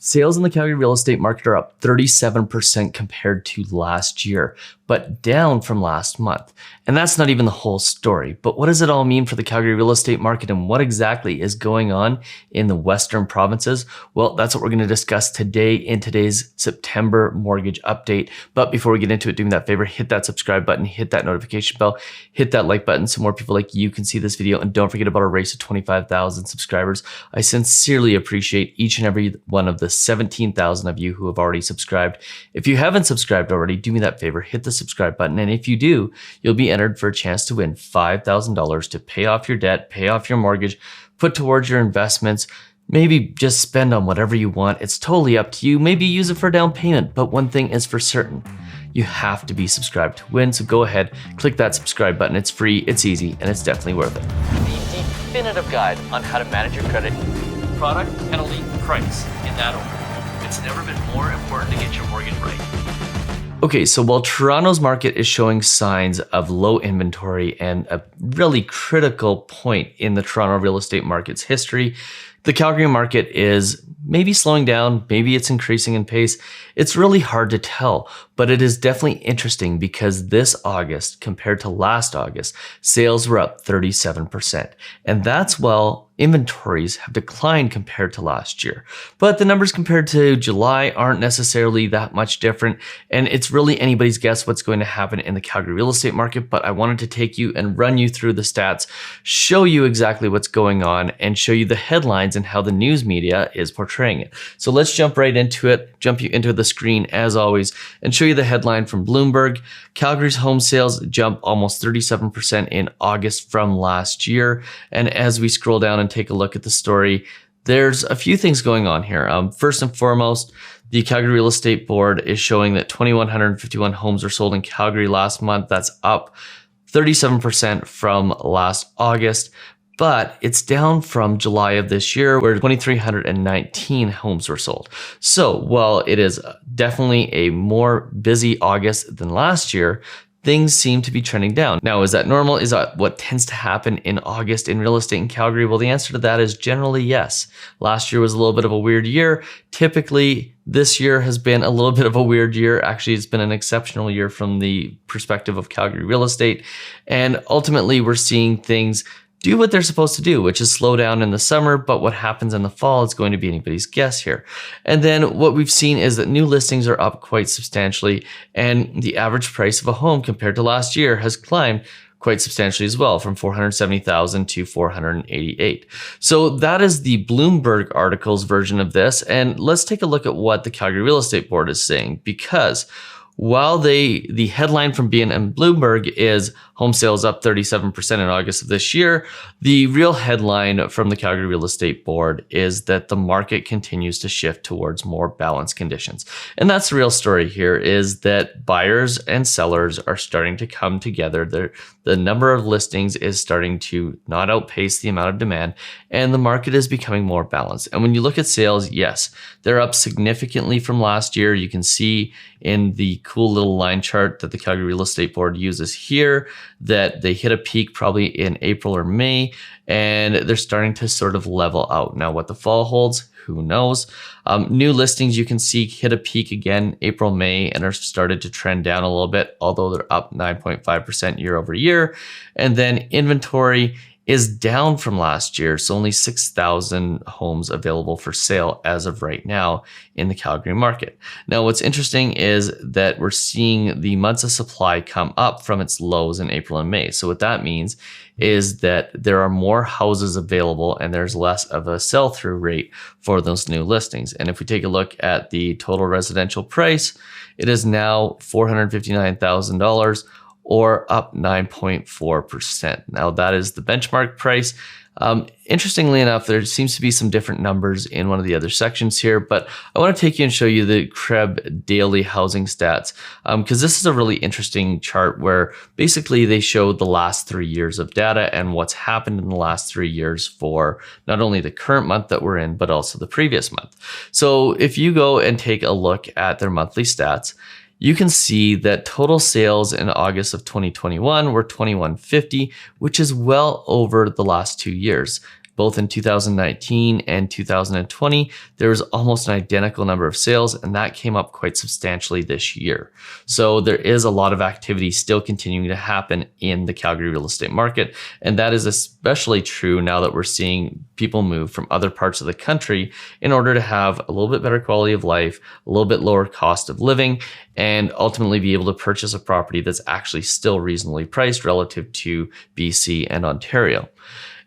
Sales in the Calgary real estate market are up 37% compared to last year, but down from last month. And that's not even the whole story. But what does it all mean for the Calgary real estate market and what exactly is going on in the Western provinces? Well, that's what we're going to discuss today in today's September mortgage update. But before we get into it, do me that favor, hit that subscribe button, hit that notification bell, hit that like button so more people like you can see this video. And don't forget about our race to 25,000 subscribers. I sincerely appreciate each and every one of the 17,000 of you who have already subscribed. If you haven't subscribed already, do me that favor, hit the subscribe button. And if you do, you'll be entered for a chance to win $5,000 to pay off your debt, pay off your mortgage, put towards your investments, maybe just spend on whatever you want. It's totally up to you. Maybe use it for a down payment. But one thing is for certain, you have to be subscribed to win. So go ahead, click that subscribe button. It's free, it's easy, and it's definitely worth it. The definitive guide on how to manage your credit, product, penalty, price in that order. It's never been more important to get your mortgage right. Okay, so while Toronto's market is showing signs of low inventory and a really critical point in the Toronto real estate market's history, the Calgary market is maybe slowing down, maybe it's increasing in pace. It's really hard to tell, but it is definitely interesting because this August compared to last August, sales were up 37%. And that's while inventories have declined compared to last year. But the numbers compared to July aren't necessarily that much different. And it's really anybody's guess what's going to happen in the Calgary real estate market. But I wanted to take you and run you through the stats, show you exactly what's going on, and show you the headlines and how the news media is portraying it. So let's jump right into it, jump you into the screen as always, and show you the headline from Bloomberg. Calgary's home sales jump almost 37% in August from last year. And as we scroll down and take a look at the story, there's a few things going on here. First and foremost, the Calgary Real Estate Board is showing that 2,151 homes were sold in Calgary last month. That's up 37% from last August. But it's down from July of this year where 2,319 homes were sold. So while it is definitely a more busy August than last year, things seem to be trending down. Now, is that normal? Is that what tends to happen in August in real estate in Calgary? Well, the answer to that is generally yes. Last year was a little bit of a weird year. Typically, this year has been a little bit of a weird year. Actually, it's been an exceptional year from the perspective of Calgary real estate. And ultimately, we're seeing things do what they're supposed to do, which is slow down in the summer, but what happens in the fall is going to be anybody's guess here. And then what we've seen is that new listings are up quite substantially, and the average price of a home compared to last year has climbed quite substantially as well, from $470,000 to $488,000. So that is the Bloomberg article's version of this. And let's take a look at what the Calgary Real Estate Board is saying, because while the headline from BNN Bloomberg is home sales up 37% in August of this year, the real headline from the Calgary Real Estate Board is that the market continues to shift towards more balanced conditions. And that's the real story here, is that buyers and sellers are starting to come together. The number of listings is starting to not outpace the amount of demand, and the market is becoming more balanced. And when you look at sales, yes, they're up significantly from last year. You can see in the cool little line chart that the Calgary Real Estate Board uses here that they hit a peak probably in April or May, and they're starting to sort of level out. Now, what the fall holds, who knows? New listings you can see hit a peak again April, May, and are started to trend down a little bit, although they're up 9.5% year over year. And then inventory is down from last year. So only 6,000 homes available for sale as of right now in the Calgary market. Now, what's interesting is that we're seeing the months of supply come up from its lows in April and May. So what that means is that there are more houses available and there's less of a sell-through rate for those new listings. And if we take a look at the total residential price, it is now $459,000, or up 9.4%. Now that is the benchmark price. Interestingly enough, there seems to be some different numbers in one of the other sections here, but I want to take you and show you the CREB daily housing stats, because this is a really interesting chart where basically they show the last 3 years of data and what's happened in the last 3 years for not only the current month that we're in, but also the previous month. So if you go and take a look at their monthly stats, you can see that total sales in August of 2021 were 2,150, which is well over the last 2 years. both in 2019 and 2020, there was almost an identical number of sales, and that came up quite substantially this year. So there is a lot of activity still continuing to happen in the Calgary real estate market, and that is especially true now that we're seeing people move from other parts of the country in order to have a little bit better quality of life, a little bit lower cost of living, and ultimately be able to purchase a property that's actually still reasonably priced relative to BC and Ontario.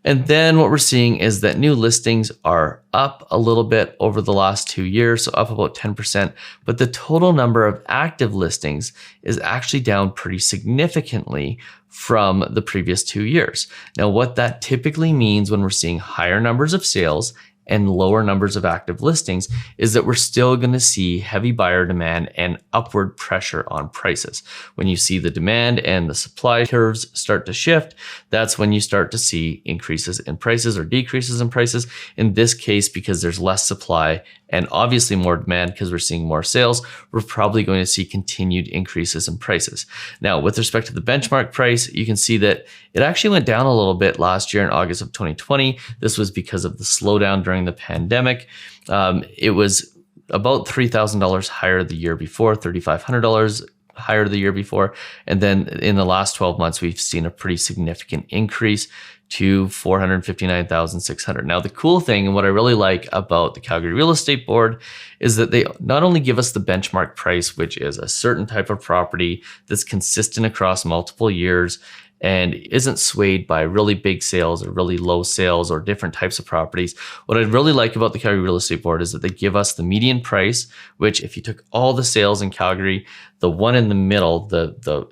And then what we're seeing is that new listings are up a little bit over the last 2 years, so up about 10%, but the total number of active listings is actually down pretty significantly from the previous 2 years. Now, what that typically means when we're seeing higher numbers of sales and lower numbers of active listings is that we're still going to see heavy buyer demand and upward pressure on prices. When you see the demand and the supply curves start to shift, that's when you start to see increases in prices or decreases in prices. In this case, because there's less supply and obviously more demand because we're seeing more sales, we're probably going to see continued increases in prices. Now, with respect to the benchmark price, you can see that it actually went down a little bit last year in August of 2020. This was because of the slowdown during the pandemic. It was about $3,000 higher the year before, $3,500 higher the year before. And then in the last 12 months, we've seen a pretty significant increase to $459,600. Now, the cool thing and what I really like about the Calgary Real Estate Board is that they not only give us the benchmark price, which is a certain type of property that's consistent across multiple years and isn't swayed by really big sales or really low sales or different types of properties. What I really like about the Calgary Real Estate Board is that they give us the median price, which if you took all the sales in Calgary, the one in the middle,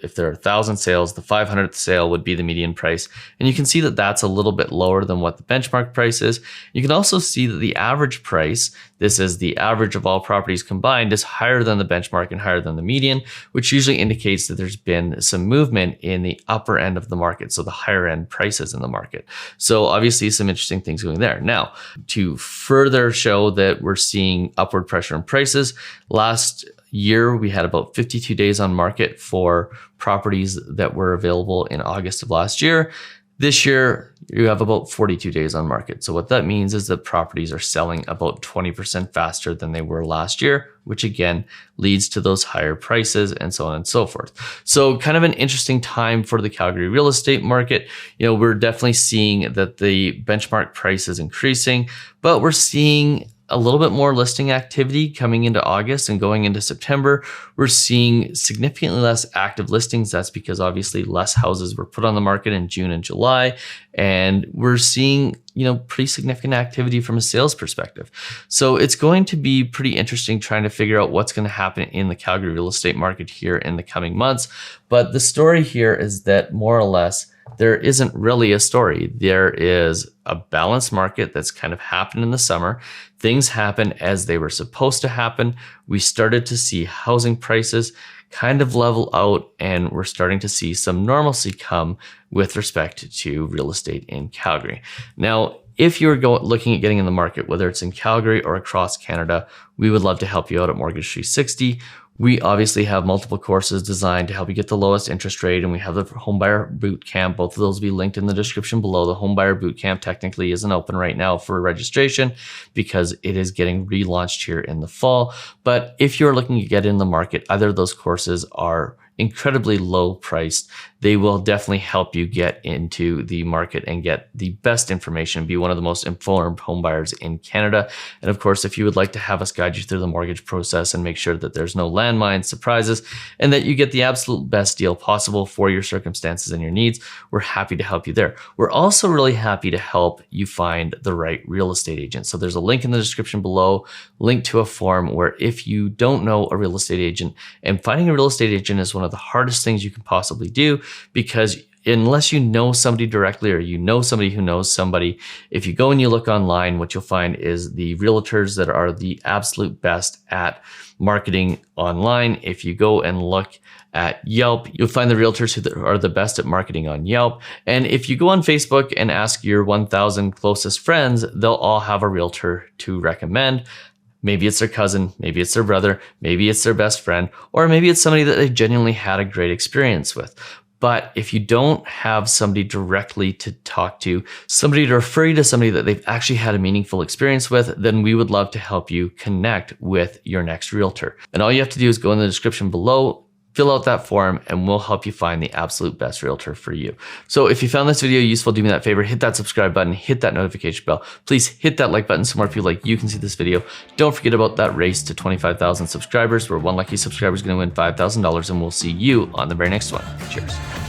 if there are 1,000 sales, the 500th sale would be the median price. And you can see that that's a little bit lower than what the benchmark price is. You can also see that the average price, this is the average of all properties combined, is higher than the benchmark and higher than the median, which usually indicates that there's been some movement in the upper end of the market, so the higher end prices in the market. So obviously some interesting things going there. Now, to further show that we're seeing upward pressure on prices, last year we had about 52 days on market for properties that were available in August of last year. This year, you have about 42 days on market. So what that means is that properties are selling about 20% faster than they were last year, which again leads to those higher prices and so on and so forth. So kind of an interesting time for the Calgary real estate market. You know, we're definitely seeing that the benchmark price is increasing, but we're seeing a little bit more listing activity coming into August and going into September. We're seeing significantly less active listings. That's because obviously less houses were put on the market in June and July. And we're seeing, pretty significant activity from a sales perspective. So it's going to be pretty interesting trying to figure out what's going to happen in the Calgary real estate market here in the coming months. But the story here is that more or less, there isn't really a story. There is a balanced market that's kind of happened in the summer. Things happen as they were supposed to happen. We started to see housing prices kind of level out, and we're starting to see some normalcy come with respect to real estate in Calgary. Now, if you're looking at getting in the market, whether it's in Calgary or across Canada, we would love to help you out at Mortgage 360. We obviously have multiple courses designed to help you get the lowest interest rate, and we have the Homebuyer Bootcamp. Both of those will be linked in the description below. The Homebuyer Bootcamp technically isn't open right now for registration because it is getting relaunched here in the fall. But if you're looking to get in the market, either of those courses are incredibly low priced. They will definitely help you get into the market and get the best information, be one of the most informed home buyers in Canada. And of course, if you would like to have us guide you through the mortgage process and make sure that there's no landmines, surprises, and that you get the absolute best deal possible for your circumstances and your needs, we're happy to help you there. We're also really happy to help you find the right real estate agent. So there's a link in the description below, link to a form where if you don't know a real estate agent, and finding a real estate agent is one of the hardest things you can possibly do, because unless you know somebody directly or you know somebody who knows somebody, if you go and you look online, what you'll find is the realtors that are the absolute best at marketing online. If you go and look at Yelp, you'll find the realtors who are the best at marketing on Yelp. And if you go on Facebook and ask your 1,000 closest friends, they'll all have a realtor to recommend. Maybe it's their cousin, maybe it's their brother, maybe it's their best friend, or maybe it's somebody that they've genuinely had a great experience with. But if you don't have somebody directly to talk to, somebody to refer you to somebody that they've actually had a meaningful experience with, then we would love to help you connect with your next realtor. And all you have to do is go in the description below, fill out that form, and we'll help you find the absolute best realtor for you. So if you found this video useful, do me that favor, hit that subscribe button, hit that notification bell. Please hit that like button so more people like you can see this video. Don't forget about that race to 25,000 subscribers, where one lucky subscriber is going to win $5,000, and we'll see you on the very next one. Cheers.